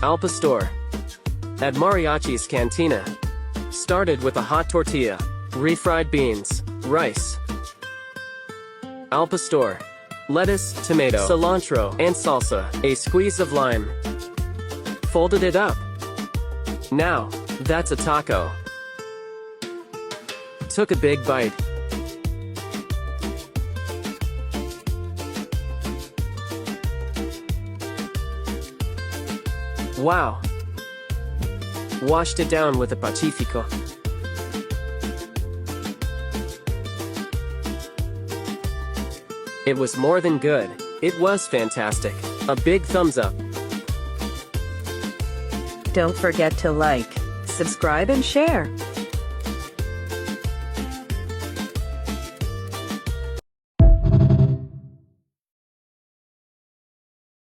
Al Pastor. At Mariachi's Cantina. Started with a hot tortilla, refried beans, rice. Al Pastor. Lettuce, tomato, cilantro, and salsa, a squeeze of lime. Folded it up. Now, that's a taco. Took a big bite. Wow. Washed it down with a Pacifico. It was more than good. It was fantastic. A big thumbs up. Don't forget to like, subscribe and share.